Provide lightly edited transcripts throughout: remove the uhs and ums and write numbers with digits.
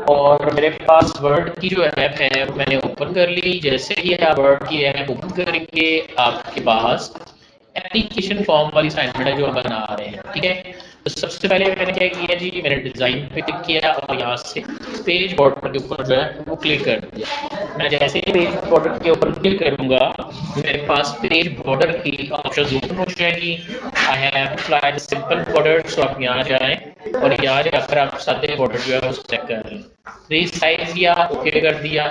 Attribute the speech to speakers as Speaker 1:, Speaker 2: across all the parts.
Speaker 1: और मेरे पास वर्ड की जो ऐप है मैंने ओपन कर ली। जैसे ही आप वर्ड की ऐप ओपन करेंगे आपके पास एप्लीकेशन फॉर्म वाली असाइनमेंट है जो हम बना रहे हैं, ठीक है। तो सबसे पहले मैंने क्या किया जी, मैंने डिज़ाइन पे क्लिक किया और यहाँ से पेज बॉर्डर के ऊपर जो है वो क्लिक कर दिया। मैं जैसे ही पेज बॉर्डर के ऊपर क्लिक करूँगा मेरे पास पेज बॉर्डर की ऑप्शन ओपन हो जाएगी। I have applied simple border, so आप यहाँ जाएँ और यहाँ जाकर आप सादे बॉर्डर जो है वो सेलेक्ट कर लें। रीसाइज किया, ओके कर दिया।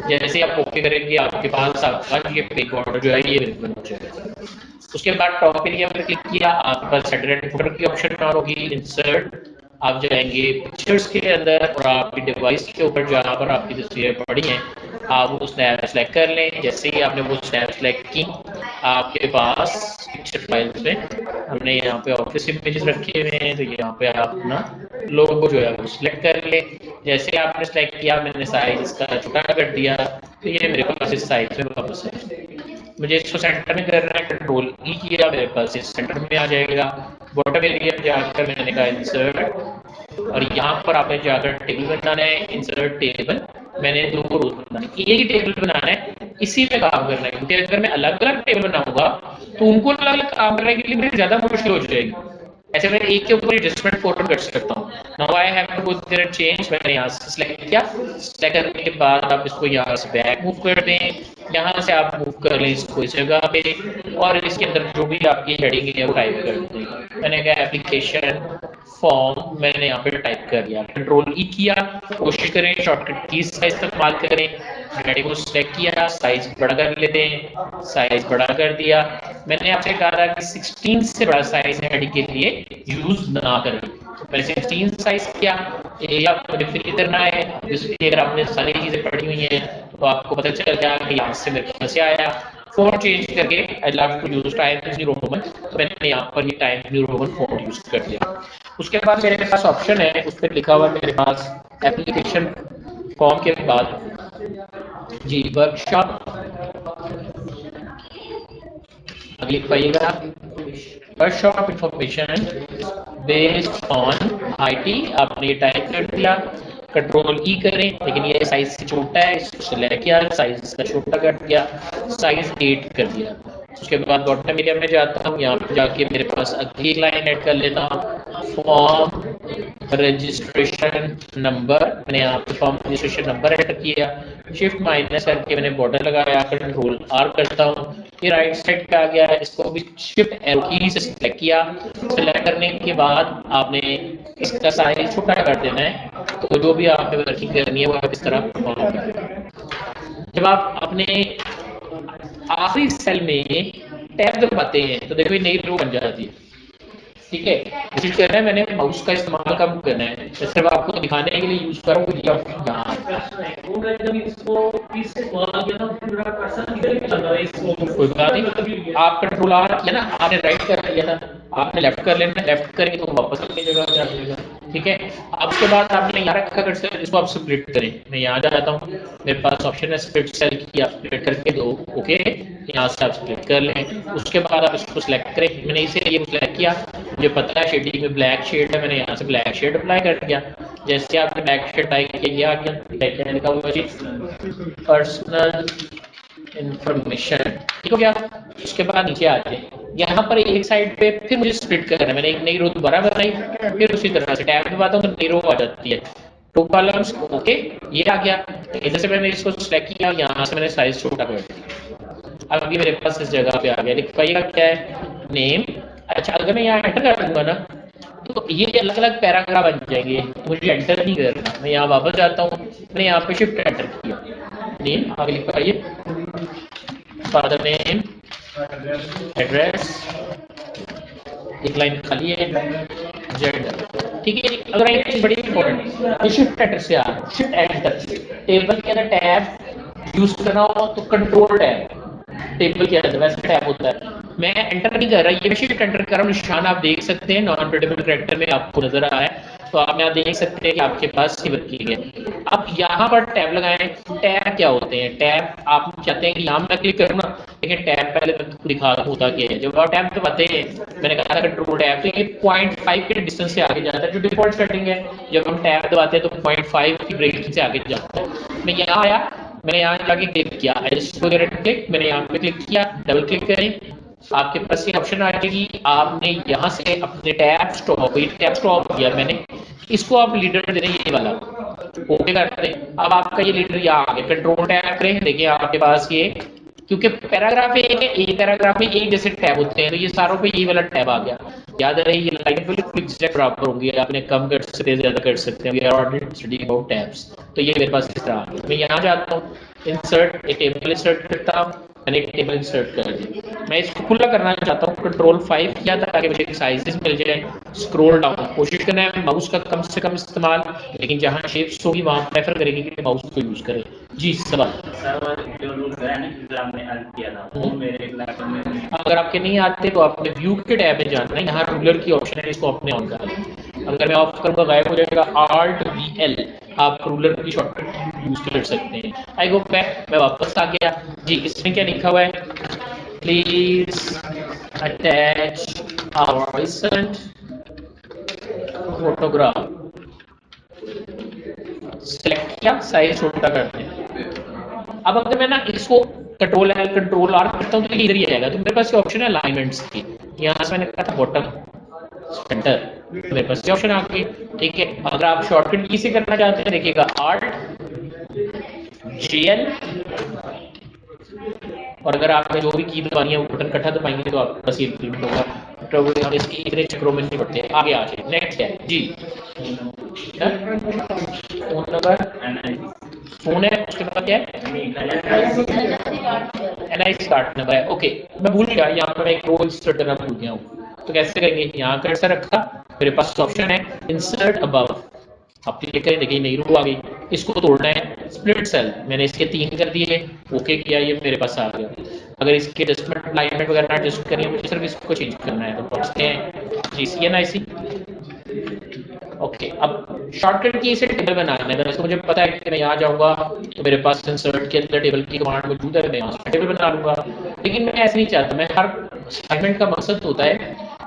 Speaker 1: जैसे आप ओके करेंगे आपके पास आपका ये पेज बॉर्डर जो है ये बन जाएगा। उसके बाद टॉप एरिया पर क्लिक किया, आपके पास सेंटर फोल्डर की ऑप्शन ऑन होगी। इंसर्ट आप जाएंगे पिक्चर्स के अंदर और आपकी डिवाइस के ऊपर जहाँ पर आपकी तस्वीरें पड़ी हैं आप वो स्नैप सेलेक्ट कर लें। जैसे ही आपने वो स्नैप सेलेक्ट की आपके पास पिक्चर फाइल्स में हमने यहाँ पे ऑफिस इमेजेस रखे हुए हैं, तो यहाँ पे आप अपना लोगो जो है वो सिलेक्ट कर ले। जैसे आपने सेलेक्ट किया मैंने साइज इसका छोटा कर दिया, तो ये मेरे पास इस साइज में वापस है। मुझे इसको सेंटर में करना है, कंट्रोल ई किया, मेरे पास इस सेंटर में आ जाएगा। बॉटम एरिया में जाकर मैंने कहा इंसर्ट और यहाँ पर आपने जाकर टेबल बनाना है। इंसर्ट टेबल, मैंने 2 रोज बनाने, एक ही टेबल बनाना है, इसी में काम करना है। क्योंकि अगर मैं अलग अलग टेबल बनाऊंगा तो उनको अलग अलग काम करने के लिए मेरी ज्यादा मुश्किल हो जाएगी। ऐसे मैं एक के ऊपर एडजस्टमेंट फोल्डर कर सकता हूँ। Now I have to go there change, मैंने यहाँ से सिलेक्ट किया। सिलेक्ट करने के बाद आप इसको यहाँ से बैक मूव कर दें, यहाँ से आप मूव कर लें इसको इस जगह पे और इसके अंदर जो भी आपकी हेडिंग है वो टाइप कर दें। मैंने कहा एप्लीकेशन फॉर्म, मैंने यहाँ पे टाइप कर दिया। कंट्रोल ई किया, कोशिश करें शॉर्टकट कीज का इस्तेमाल करें। हेडिंग को सिलेक्ट किया, साइज बड़ा कर लेते हैं, साइज बड़ा कर दिया। मैंने आपसे कहा था कि 16 से बड़ा साइज हेडिंग के लिए यूज ना करें, तो मैंने 16 साइज किया। ये आपको डिफिन करना है, जिसकी अगर आपने सारी चीजें पढ़ी हुई हैं तो आपको पता चल जाएगा कि यहाँ से मेरे पास आया। फॉन्ट चेंज करके I love to use Times New Roman, तो मैंने यहाँ पर ये Times New Roman font use कर दिया। उसके बाद मेरे पास ऑप्शन है, उस पर लिखा हुआ मेरे पास एप्लीकेशन फॉर्म के बाद जी वर्कशॉप, अगली पाइएगा workshop information based on IT, आपने ये टाइप कर दिया। कंट्रोल ई करें, लेकिन ये साइज से छोटा है, इसको सेलेक्ट किया, साइज इसका छोटा कर दिया, साइज 8 कर दिया। उसके बाद बॉटम एरिया में जाता हूँ, यहाँ पे जाके मेरे पास अगली लाइन ऐड कर लेता हूँ, फॉर्म रजिस्ट्रेशन नंबर। मैंने यहाँ पे फॉर्म रजिस्ट्रेशन नंबर एंटर किया, शिफ्ट माइनस करके मैंने बॉर्डर लगाया, कंट्रोल आर करता हूँ, ये राइट साइड पे आ गया है। इसको भी शिफ्ट एरो की से सिलेक्ट किया। सिलेक्ट करने के बाद आपने इसका साइज छोटा कर देना है, तो जो भी आपने वर्किंग करनी है वो आप इस तरह परफॉर्म करें। जब आप अपने आखिरी सेल में टैब दबाते हैं तो देखो ये नई रो बन जाती है, ठीक है। कोशिश करना है मैंने माउस का इस्तेमाल कम करना है, मैं सिर्फ आपको दिखाने के लिए यूज कर रहा हूँ। कोई बात नहीं, आप कंट्रोल आर किया ना, आपने राइट कर लिया था, आपने लेफ्ट कर लेना, लेफ्ट करेंगे तो वापस अपनी जगह पे आ जाएगा, ठीक है। अब उसके बाद आपने यहाँ रखा कर्सर, इसको आप स्प्लिट करें। मैं यहाँ जाता हूँ, मेरे पास ऑप्शन है स्प्लिट सेल की, आप स्प्लिट करके दो, ओके। यहाँ से आप स्प्लिट कर लें। उसके बाद आप इसको सिलेक्ट करें, मैंने इसे ये सिलेक्ट किया, मुझे पता है शेडिंग में ब्लैक शेड है, मैंने यहाँ से ब्लैक शेड अप्लाई कर दिया। जैसे आपने ब्लैक शेड अप्लाई किया, ये आ गया, क्या लिखा हुआ जी, पर्सनल इंफॉर्मेशन, ठीक हो गया। उसके बाद नीचे आ जाए, यहाँ पर एक साइड पे फिर मुझे स्प्लिट करना है, मैंने एक नई रो दोबारा बनाई, फिर उसी तरह से टैब दबाता हूँ तो नई रो आ जाती है, 2 कॉलम्स, ओके। ये आ गया। इधर से मैंने इसको सिलेक्ट किया, यहाँ से मैंने साइज छोटा कर दिया। अब ये मेरे पास इस जगह पे आ गया, लिखवाइएगा क्या है, नेम। अच्छा, अगर मैं यहाँ एंटर कर दूंगा ना तो ये अलग अलग पैराग्राफ बन जाएंगे, तो मुझे एंटर नहीं करना, मैं यहाँ वापस जाता हूँ, मैंने यहाँ पे शिफ्ट एंटर किया, नेम आगे लिखवाइए, फादर नेम, एड्रेस, एक लाइन खाली है, जेंडर, ठीक है। अगर एक चीज बड़ी इंपॉर्टेंट, शिफ्ट एंटर से आ रहा है, शिफ्ट एंटर टेबल के अंदर टैब यूज करना हो तो कंट्रोल टैब, टेबल के अंदर वैसे टैब होता है, मैं एंटर नहीं कर रहा, ये शिफ्ट एंटर कर रहा हूँ। निशान आप देख सकते हैं नॉन प्रिडेबल कैरेक्टर में आपको नजर आ रहा है, तो आप यहाँ देख सकते हैं कि आपके पास ये वर्किंग है। अब यहाँ पर टैब लगाएं। टैब क्या होते हैं? टैब आप चाहते हैं कि यहाँ मैं क्लिक करूँ ना, लेकिन टैब पहले मैं दिखा दूँ होता क्या है। जब आप टैब दबाते हैं, मैंने कहा था कंट्रोल टैब, तो ये 0.5 के डिस्टेंस से आगे जाता है, जो डिफॉल्ट सेटिंग है। जब हम टैब दबाते हैं तो 0.5 की ब्रेकिंग से आगे जाता है। मैं यहाँ आया, मैंने यहाँ जाके क्लिक किया, क्लिक, मैंने यहाँ पे क्लिक किया, डबल क्लिक करें, आपके पास ये ऑप्शन आ जाएगी। आपने यहाँ से अपने टैब स्टॉप, ये टैब स्टॉप किया मैंने, इसको आप लीडर दे दें, ये वाला ओके करते हैं। अब आपका ये लीडर यहाँ आ गया, कंट्रोल टैब करें, देखिए आपके पास ये, क्योंकि पैराग्राफ एक है, एक पैराग्राफ में एक जैसे टैब होते हैं, तो ये सारों पे ये वाला टैब आ गया। याद रहे ये लाइन बिल्कुल एग्जैक्ट बराबर होंगी, आपने कम कर सकते हैं, ज्यादा कर सकते हैं। We are already studying about tabs. तो ये मेरे पास इस तरह आ गया। मैं यहाँ जाता हूँ, इंसर्ट, एक टेबल इंसर्ट करता हूँ, मैंने एक टेबल इंसर्ट कर दी। मैं इसको खुला करना चाहता हूँ, कंट्रोल 5 किया था ताकि मुझे साइजेस मिल जाए। स्क्रॉल डाउन, कोशिश करना है माउस का कम से कम इस्तेमाल, लेकिन जहाँ शेप्स होगी वहाँ प्रेफर करेंगे कि माउस को यूज करें। जी सवाल। जो रूल है ना, जो आपने हेल्प किया था, वो मेरे लैपटॉप में नहीं। अगर आपके नहीं आते तो आपने व्यू के टैब में जाना है, यहाँ रूलर की ऑप्शन है, इसको आपने ऑन कर लें। अगर मैं ऑफ करूँगा गायब हो जाएगा। Alt VL, आप रूलर की शॉर्टकट यूज कर सकते हैं। आई गो बैक, मैं वापस आ गया। जी इसमें क्या लिखा हुआ है? Please attach our recent photograph. Select किया, साइज छोटा करते हैं। अब अगर मैं ना इसको कंट्रोल एल कंट्रोल आर करता हूँ तो इधर ही आएगा। तो मेरे पास ये ऑप्शन है अलाइनमेंट्स की, यहाँ से मैंने कहा था बॉटम सेंटर, मेरे पास ये ऑप्शन आ गई। ठीक है, अगर आप शॉर्टकट की से करना चाहते हैं, देखिएगा आर्ट जेएल, और अगर आपने जो भी की दबानी है वो बटन इकट्ठा दबाएंगे तो आपके पास ये इंप्लीमेंट होगा। तो हम इसकी इतने चक्रों में नहीं पड़ते, आगे आ जाए। नेक्स्ट है जी, फोन नंबर, फोन है, उसके बाद क्या है? NIC कार्ड नंबर है। ओके, मैं भूल गया यहाँ पर एक रो इंसर्ट करना भूल गया हूँ, तो कैसे करेंगे? यहाँ कर्सर रखा, मेरे पास ऑप्शन है इंसर्ट अबव, आप क्लिक करें, देखिए नई रो आ गई। इसको तोड़ना है, स्प्लिट सेल, मैंने इसके 3 कर दिए, ओके किया, ये मेरे पास आ गया। अगर इसके एडजस्टमेंट अलाइनमेंट वगैरह एडजस्ट करनी है, मुझे सिर्फ इसको चेंज करना है, तो पहुंचते हैं GCNIC। ओके, अब शॉर्टकट की से टेबल बनाना है। वैसे मुझे पता है कि मैं यहाँ जाऊँगा तो मेरे पास इंसर्ट के अंदर टेबल की कमांड मौजूद है, मैं यहाँ से टेबल बना लूँगा। लेकिन मैं ऐसे नहीं चाहता, मैं हर असाइनमेंट का मकसद होता है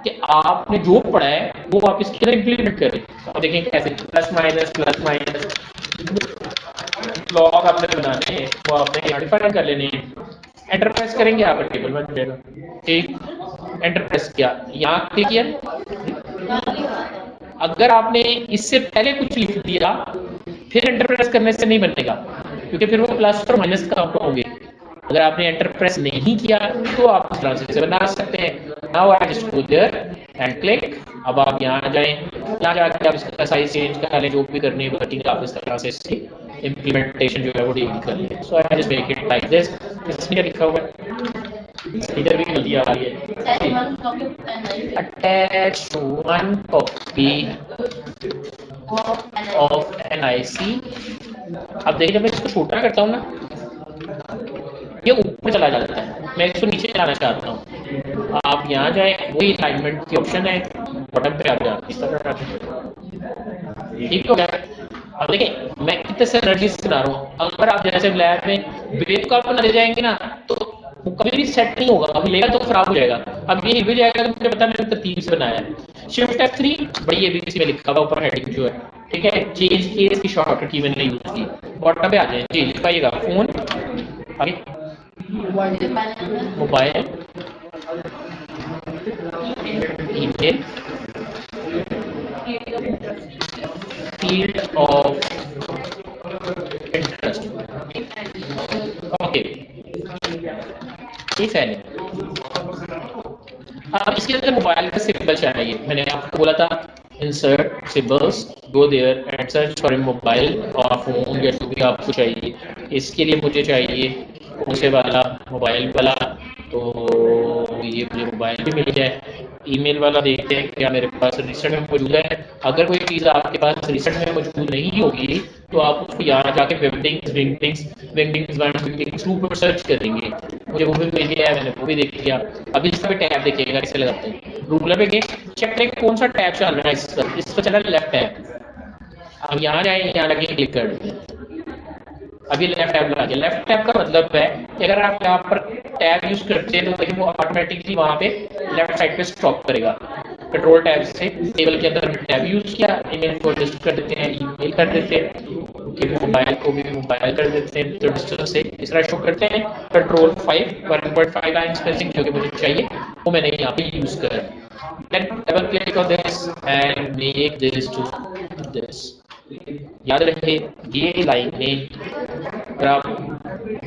Speaker 1: कि आपने जो पढ़ा है वो आप इसके अंदर इम्प्लीमेंट करें। अब देखें कैसे, प्लस माइनस ब्लॉक आपने बनाने हैं, वो आपने यहाँ डिफाइन कर लेने हैं। एंटर प्रेस करेंगे, आप टेबल बन जाएगा। ठीक, एंटर प्रेस किया, यहाँ क्लिक किया। अगर आपने इससे पहले कुछ लिख दिया फिर एंटर प्रेस करने से नहीं बनेगा, क्योंकि फिर वो प्लस और माइनस काउंट होंगे। अगर आपने एंटर प्रेस नहीं किया तो आप इस तरह से बना सकते हैं। Now I just go there and click. अब आप यहाँ जाएं, यहाँ जाके आप इसका साइज चेंज कर लें, जो भी करनी है वर्किंग आप इस तरह से इसकी इम्प्लीमेंटेशन जो है वो डील कर लें। So I just make it like this. इसमें क्या लिखा हुआ है? इधर भी गलती आ रही है। Attach one copy of NIC। अब देखिए, जब मैं इसको छोटा करता हूँ ना, ये ऊपर चला जाता है, मैं इसको नीचे लाना चाहता हूँ। आप यहाँ जाए, वही अलाइनमेंट की ऑप्शन है, बटन पे आप जाते हैं। ठीक हो गया। अब देखिए मैं कितने से एनर्जी से बना रहा हूँ। अगर आप जैसे लैब में वेव का बना दे जाएंगे ना, तो वो कभी भी सेट नहीं होगा, अभी लेगा तो खराब हो जाएगा। अब ये हिल भी जाएगा तो मुझे पता मैंने तरतीब से बनाया है। शिफ्ट F3, बड़ी ABC में लिखा हुआ ऊपर हेडिंग जो है। ठीक है, चेंज केस की शॉर्टकट की मैंने यूज की। बॉटम पे आ जाए जी, लिख पाइएगा फोन, आगे mobile, email, field of interest. Okay, ठीक है। अब इसके अंदर मोबाइल का सिंबल चाहिए, मैंने आपको बोला था insert symbols, go there and search for mobile और फोन या जो भी आपको चाहिए। इसके लिए मुझे चाहिए कौन से वाला, मोबाइल वाला, तो ये मुझे मोबाइल भी मिल जाए। ईमेल वाला देखते हैं क्या मेरे पास रिसेंट में मौजूद है। अगर कोई चीज़ आपके पास रिसेंट में मौजूद नहीं होगी तो आप उसको यहाँ जाके विंडिंग्स 2 पर सर्च करेंगे, मुझे वो भी मिल गया है, मैंने वो भी देख लिया। अभी इसका भी टैब देखिएगा कैसे लगाते हैं। रूलर पे गए, चेक करें कौन सा टैब चल रहा है, इस पर चला लेफ्ट टैब। अब यहाँ जाए, यहाँ लगे क्लिक कर दें। अभी लेफ्ट टैब लगा दिया। लेफ्ट टैब का मतलब है कि अगर आप यहाँ पर टैब यूज करते हैं तो वही वो ऑटोमेटिकली वहाँ पे लेफ्ट साइड पे स्टॉप करेगा। कंट्रोल टैब से टेबल के अंदर टैब यूज किया, ईमेल को लिस्ट कर देते हैं, ईमेल कर देते हैं, कि मोबाइल को भी मोबाइल कर देते हैं, तो डिस्टेंस से इस तरह शो करते हैं। कंट्रोल 5 1.5 लाइन स्पेसिंग जो कि मुझे चाहिए वो मैंने यहाँ पे यूज करा। Then double click on this and make this to this. याद रहे ये लाइनें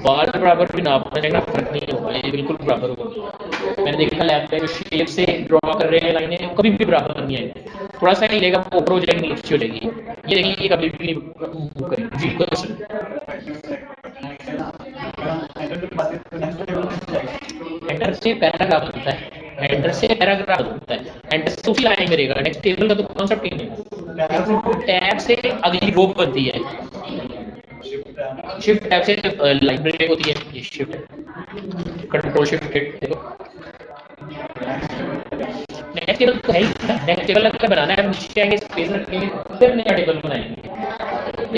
Speaker 1: बाल बराबर भी नापना है ना, फर्क नहीं होगा, ये बिल्कुल बराबर होगा। मैंने देखा लैब में जो शेप से ड्रॉ कर रहे हैं लाइनें वो कभी भी बराबर नहीं आएगी, थोड़ा सा ही लेगा वो ऊपर हो जाएगी नीचे हो जाएगी। ये देखिए ये कभी भी move करेगी जी क्वेश्चन। हेडर से पैराग्राफ बनता है, हेडर से पैराग्राफ बनता है, हेडर से उसी लाइन में रहेगा, नेक्स्ट टेबल का तो कॉन्सेप्ट ही नहीं। टैब से अगली रो बनती है, शिफ्ट टैब से लाइब्रेरी होती है, ये शिफ्ट कंट्रोल शिफ्ट हिट देखो। नेक्स्ट टेबल तो है ही, नेक्स्ट टेबल अगर बनाना है नीचे आएंगे स्पेस रखेंगे फिर नया टेबल बनाएंगे।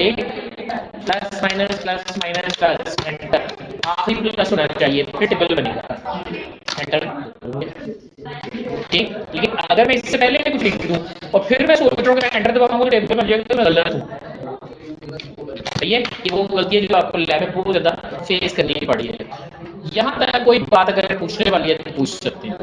Speaker 1: एक प्लस माइनस प्लस एंटर, आखिरी प्लस होना चाहिए फिर टेबल बनेगा। एंटर ठीक। लेकिन अगर मैं इससे पहले कुछ लिख दूं और फिर मैं सोच रहा हूँ कि एंटर दबाऊंगा टेबल बन जाएगा तो मैं गलत हूँ। सही है कि वो गलती है जो आपको लैब में बहुत ज्यादा फेस करनी पड़ी है। यहाँ तक कोई बात अगर पूछने वाली है तो पूछ सकते हैं।